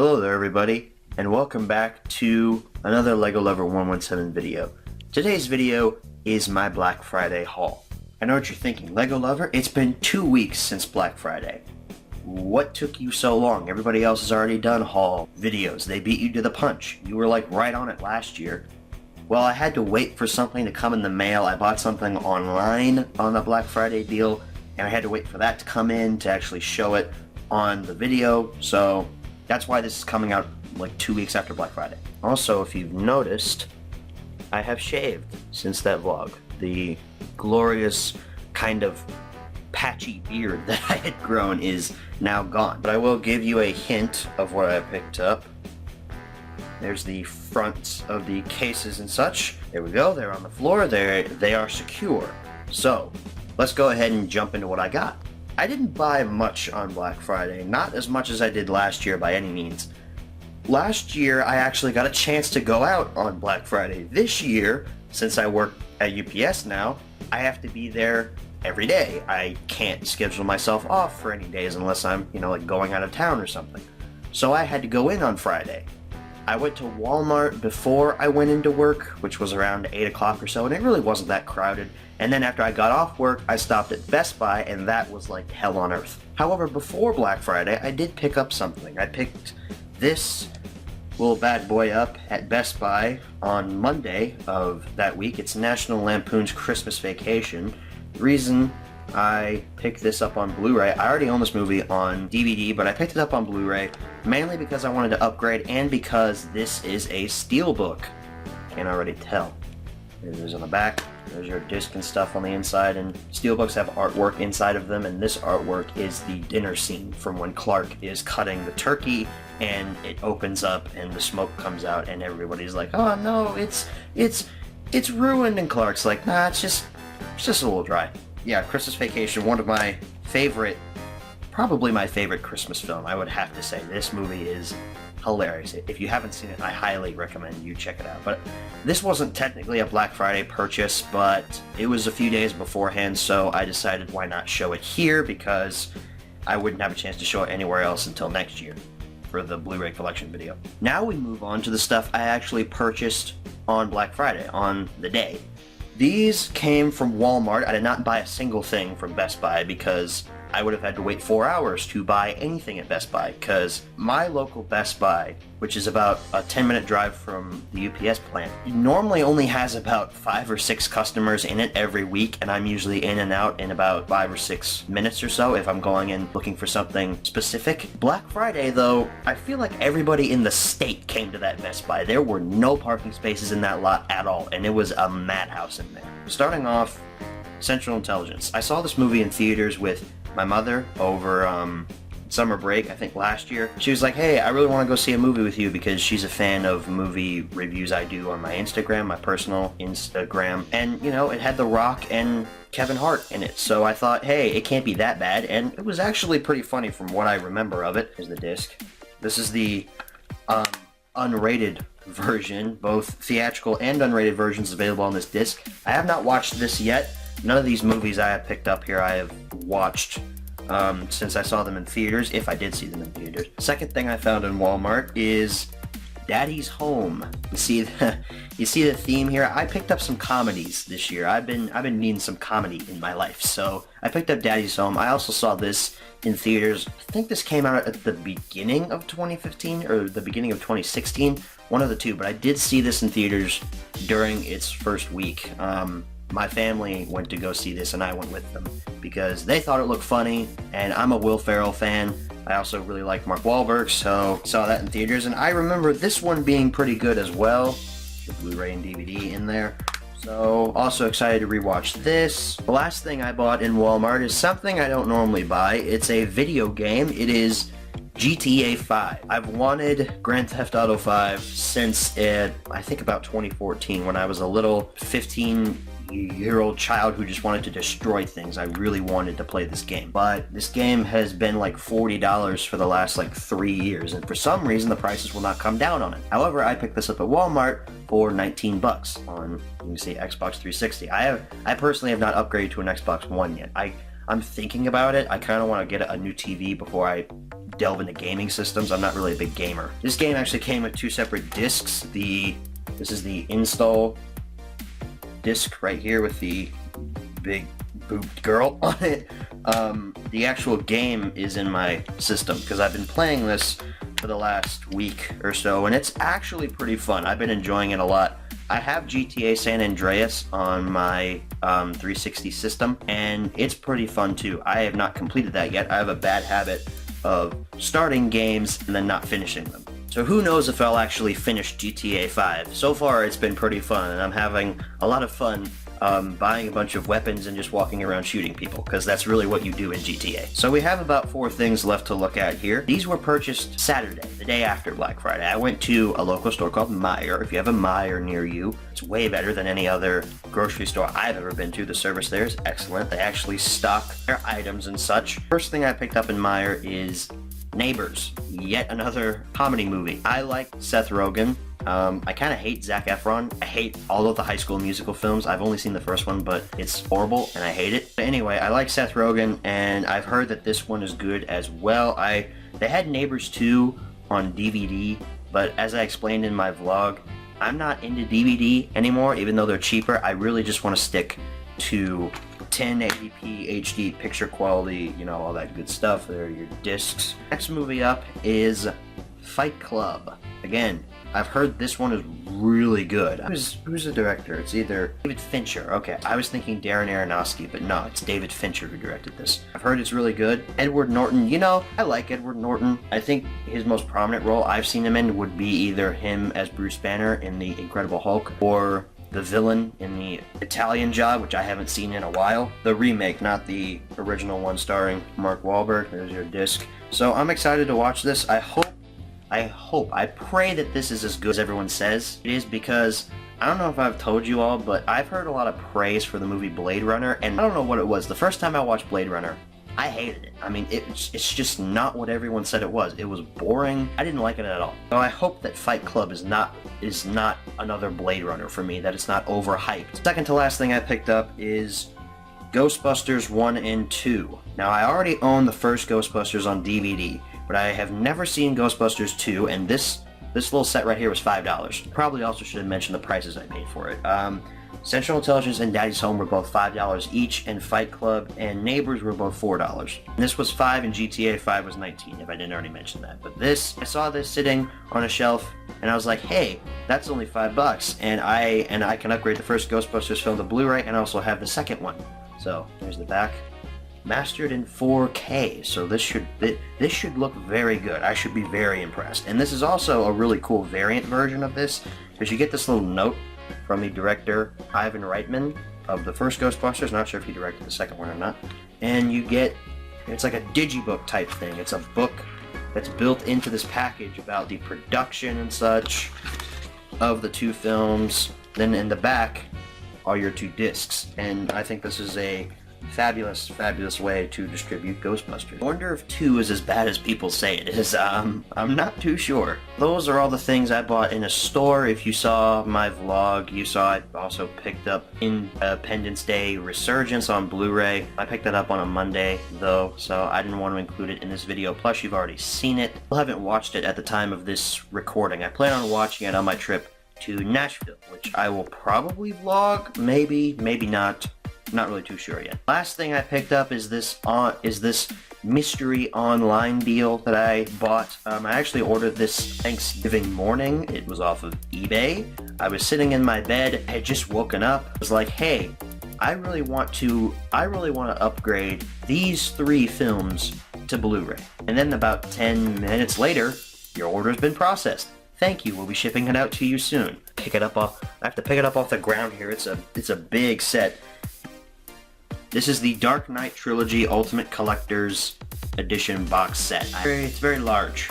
Hello there everybody, and welcome back to another LEGO Lover 117 video. Today's video is my Black Friday haul. I know what you're thinking, LEGO Lover, it's been 2 weeks since Black Friday. What took you so long? Everybody else has already done haul videos. They beat you to the punch. You were like right on it last year. Well, I had to wait for something to come in the mail. I bought something online on the Black Friday deal, and I had to wait for that to come in to actually show it on the video, so that's why this is coming out like 2 weeks after Black Friday. Also, if you've noticed, I have shaved since that vlog. The glorious kind of patchy beard that I had grown is now gone. But I will give you a hint of what I picked up. There's the fronts of the cases and such. There we go, they're on the floor, they are secure. So, let's go ahead and jump into what I got. I didn't buy much on Black Friday, not as much as I did last year by any means. Last year, I actually got a chance to go out on Black Friday. This year, since I work at UPS now, I have to be there every day. I can't schedule myself off for any days unless I'm, like going out of town or something. So I had to go in on Friday. I went to Walmart before I went into work, which was around 8 o'clock or so, and it really wasn't that crowded. And then after I got off work, I stopped at Best Buy, and that was like hell on earth. However, before Black Friday, I did pick up something. I picked this little bad boy up at Best Buy on Monday of that week. It's National Lampoon's Christmas Vacation. The reason I picked this up on Blu-ray, I already own this movie on DVD, but I picked it up on Blu-ray mainly because I wanted to upgrade and because this is a steelbook. Can't already tell. There's on the back, there's your disc and stuff on the inside, and steelbooks have artwork inside of them, and this artwork is the dinner scene from when Clark is cutting the turkey and it opens up and the smoke comes out and everybody's like, oh no, it's ruined, and Clark's like, nah, it's just a little dry. Yeah, Christmas Vacation, one of my favorite, probably my favorite Christmas film, I would have to say. This movie is hilarious. If you haven't seen it, I highly recommend you check it out. But this wasn't technically a Black Friday purchase, but it was a few days beforehand, so I decided why not show it here, because I wouldn't have a chance to show it anywhere else until next year for the Blu-ray collection video. Now we move on to the stuff I actually purchased on Black Friday, on the day. These came from Walmart. I did not buy a single thing from Best Buy because I would have had to wait 4 hours to buy anything at Best Buy, because my local Best Buy, which is about a 10-minute drive from the UPS plant, normally only has about 5 or 6 customers in it every week, and I'm usually in and out in about 5 or 6 minutes or so if I'm going in looking for something specific. Black Friday, though, I feel like everybody in the state came to that Best Buy. There were no parking spaces in that lot at all, and it was a madhouse in there. Starting off, Central Intelligence. I saw this movie in theaters with my mother over summer break, I think last year. She was like, hey, I really want to go see a movie with you, because she's a fan of movie reviews I do on my Instagram, my personal Instagram. And, it had The Rock and Kevin Hart in it. So I thought, hey, it can't be that bad. And it was actually pretty funny from what I remember of it. Here's the disc. This is the unrated version. Both theatrical and unrated versions available on this disc. I have not watched this yet. None of these movies I have picked up here I have watched since I saw them in theaters, if I did see them in theaters. Second thing I found in Walmart is Daddy's Home. You see the theme here? I picked up some comedies this year. I've been needing some comedy in my life, so I picked up Daddy's Home. I also saw this in theaters. I think this came out at the beginning of 2015 or the beginning of 2016, one of the two, but I did see this in theaters during its first week. My family went to go see this and I went with them because they thought it looked funny, and I'm a Will Ferrell fan. I also really like Mark Wahlberg, so saw that in theaters, and I remember this one being pretty good as well. The Blu-ray and DVD in there. So also excited to rewatch this. The last thing I bought in Walmart is something I don't normally buy. It's a video game. It is GTA 5. I've wanted Grand Theft Auto 5 since I think about 2014, when I was a little 15-year-old child who just wanted to destroy things. I really wanted to play this game. But this game has been like $40 for the last like 3 years, and for some reason the prices will not come down on it. However, I picked this up at Walmart for 19 bucks on, you can see, Xbox 360. I personally have not upgraded to an Xbox One yet. I'm thinking about it. I kind of want to get a new TV before I delve into gaming systems. I'm not really a big gamer. This game actually came with 2 separate discs. This is the install disc right here with the big boobed girl on it. The actual game is in my system because I've been playing this for the last week or so, and it's actually pretty fun. I've been enjoying it a lot. I have GTA San Andreas on my 360 system, and it's pretty fun too. I have not completed that yet. I have a bad habit of starting games and then not finishing them. So who knows if I'll actually finish GTA 5. So far it's been pretty fun, and I'm having a lot of fun buying a bunch of weapons and just walking around shooting people, because that's really what you do in GTA. So we have about 4 things left to look at here. These were purchased Saturday, the day after Black Friday. I went to a local store called Meijer. If you have a Meijer near you, it's way better than any other grocery store I've ever been to. The service there is excellent. They actually stock their items and such. First thing I picked up in Meijer is Neighbors, yet another comedy movie. I like Seth Rogen. I kind of hate Zac Efron. I hate all of the High School Musical films. I've only seen the first one, but it's horrible and I hate it. But anyway, I like Seth Rogen, and I've heard that this one is good as well. They had Neighbors 2 on DVD, but as I explained in my vlog, I'm not into DVD anymore, even though they're cheaper. I really just want to stick to 1080p HD picture quality, you know, all that good stuff. There are your discs. Next movie up is Fight Club. Again, I've heard this one is really good. Who's the director? It's either David Fincher. Okay, I was thinking Darren Aronofsky, but no, it's David Fincher who directed this. I've heard it's really good. Edward Norton, you know, I like Edward Norton. I think his most prominent role I've seen him in would be either him as Bruce Banner in The Incredible Hulk, or the villain in The Italian Job, which I haven't seen in a while. The remake, not the original one starring Mark Wahlberg. There's your disc. So I'm excited to watch this. I pray that this is as good as everyone says it is, because I don't know if I've told you all, but I've heard a lot of praise for the movie Blade Runner, and I don't know what it was. The first time I watched Blade Runner, I hated it. I mean, it's just not what everyone said it was. It was boring. I didn't like it at all. So I hope that Fight Club is not another Blade Runner for me, that it's not overhyped. Second to last thing I picked up is Ghostbusters 1 and 2. Now, I already own the first Ghostbusters on DVD, but I have never seen Ghostbusters 2, and this little set right here was $5. Probably also should have mentioned the prices I paid for it. Central Intelligence and Daddy's Home were both $5 each, and Fight Club and Neighbors were both $4. And this was $5, and GTA 5 was $19, if I didn't already mention that. But this, I saw this sitting on a shelf, and I was like, hey, that's only $5, and I can upgrade the first Ghostbusters film to Blu-ray, and also have the second one. So there's the back. Mastered in 4K, so this should look very good. I should be very impressed. And this is also a really cool variant version of this, because you get this little note from the director Ivan Reitman of the first Ghostbusters. Not sure if he directed the second one or not. And you get, it's like a digibook type thing. It's a book that's built into this package about the production and such of the 2 films. Then in the back are your 2 discs, and I think this is a fabulous way to distribute Ghostbusters. I wonder if 2 is as bad as people say it is. I'm not too sure. Those are all the things I bought in a store. If you saw my vlog, you saw I also picked up Independence Day Resurgence on Blu-ray. I picked that up on a Monday though, so I didn't want to include it in this video. Plus, you've already seen it. I haven't watched it at the time of this recording. I plan on watching it on my trip to Nashville, which I will probably vlog, maybe not. Not really too sure yet. Last thing I picked up is this mystery online deal that I bought. I actually ordered this Thanksgiving morning. It was off of eBay. I was sitting in my bed, I had just woken up. I was like, hey, I really want to upgrade these 3 films to Blu-ray. And then about 10 minutes later, your order's been processed. Thank you, we'll be shipping it out to you soon. I have to pick it up off the ground here. It's a big set. This is the Dark Knight Trilogy Ultimate Collector's Edition box set. It's very large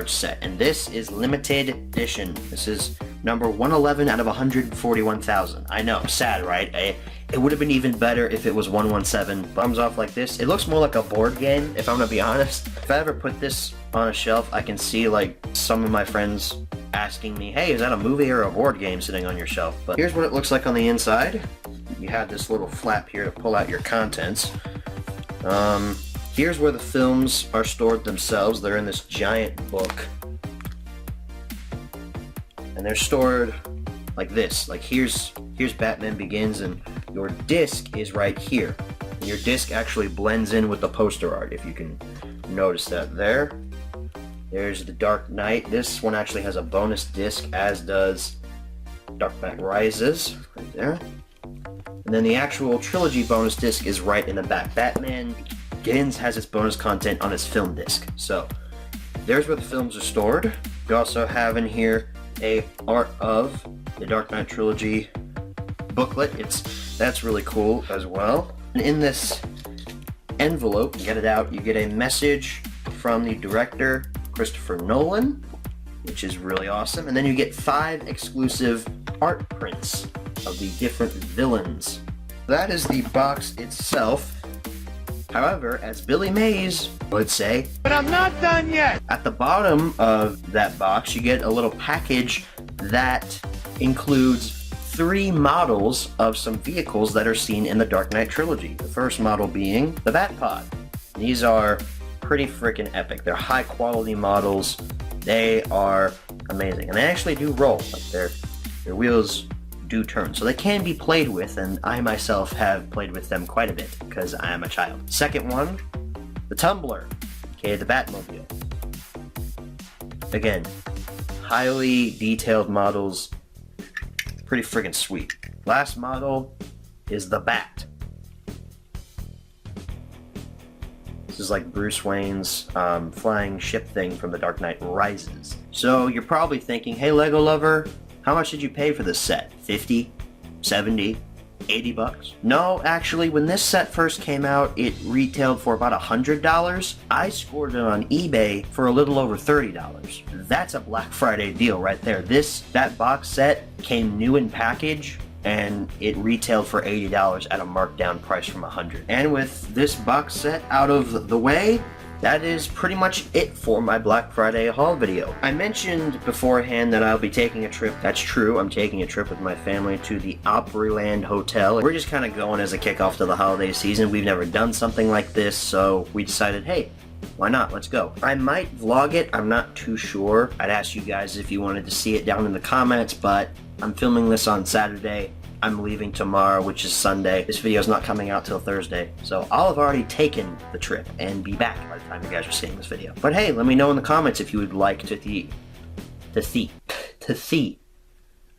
set, and this is limited edition. This is number 111 out of 141,000. I know, sad, right? It would have been even better if it was 117. Thumbs off like this. It looks more like a board game, if I'm gonna be honest. If I ever put this on a shelf, I can see like some of my friends asking me, hey, is that a movie or a board game sitting on your shelf? But here's what it looks like on the inside. You have this little flap here to pull out your contents. Here's where the films are stored themselves. They're in this giant book. And they're stored like this. Like here's Batman Begins, and your disc is right here. And your disc actually blends in with the poster art, if you can notice that there. There's the Dark Knight. This one actually has a bonus disc, as does Dark Knight Rises, right there. And then the actual trilogy bonus disc is right in the back. Batman Begins has its bonus content on its film disc. So there's where the films are stored. We also have in here a art of the Dark Knight trilogy booklet. That's really cool as well. And in this envelope, you get it out, you get a message from the director, Christopher Nolan, which is really awesome. And then you get 5 exclusive art prints of the different villains. That is the box itself. However, as Billy Mays would say, but I'm not done yet. At the bottom of that box, you get a little package that includes 3 models of some vehicles that are seen in the Dark Knight trilogy. The first model being the Batpod. These are pretty freaking epic. They're high quality models. They are amazing, and they actually do roll. Like their wheels do turn, so they can be played with, and I myself have played with them quite a bit because I am a child. Second one, the Tumbler, aka the Batmobile. Again, highly detailed models, pretty freaking sweet. Last model is the Bat. This is like Bruce Wayne's flying ship thing from The Dark Knight Rises. So you're probably thinking, hey Lego lover, how much did you pay for this set? 50? 70? 80 bucks? No, actually, when this set first came out, it retailed for about $100. I scored it on eBay for a little over $30. That's a Black Friday deal right there. That box set came new in package, and it retailed for $80 at a markdown price from $100. And with this box set out of the way, that is pretty much it for my Black Friday haul video. I mentioned beforehand that I'll be taking a trip. That's true, I'm taking a trip with my family to the Opryland Hotel. We're just kind of going as a kickoff to the holiday season. We've never done something like this, so we decided, hey, why not? Let's go. I might vlog it, I'm not too sure. I'd ask you guys if you wanted to see it down in the comments, but I'm filming this on Saturday. I'm leaving tomorrow, which is Sunday. This video is not coming out till Thursday, so I'll have already taken the trip and be back by the time you guys are seeing this video. But hey, let me know in the comments if you would like to see. I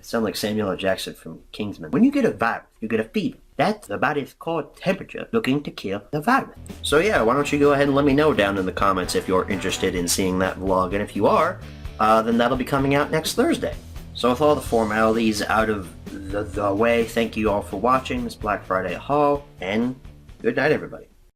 sound like Samuel L. Jackson from Kingsman. When you get a virus, you get a fever. That's the body's core temperature looking to kill the virus. So yeah, why don't you go ahead and let me know down in the comments if you're interested in seeing that vlog, and if you are, then that'll be coming out next Thursday. So with all the formalities out of the way, thank you all for watching this Black Friday haul, and good night everybody.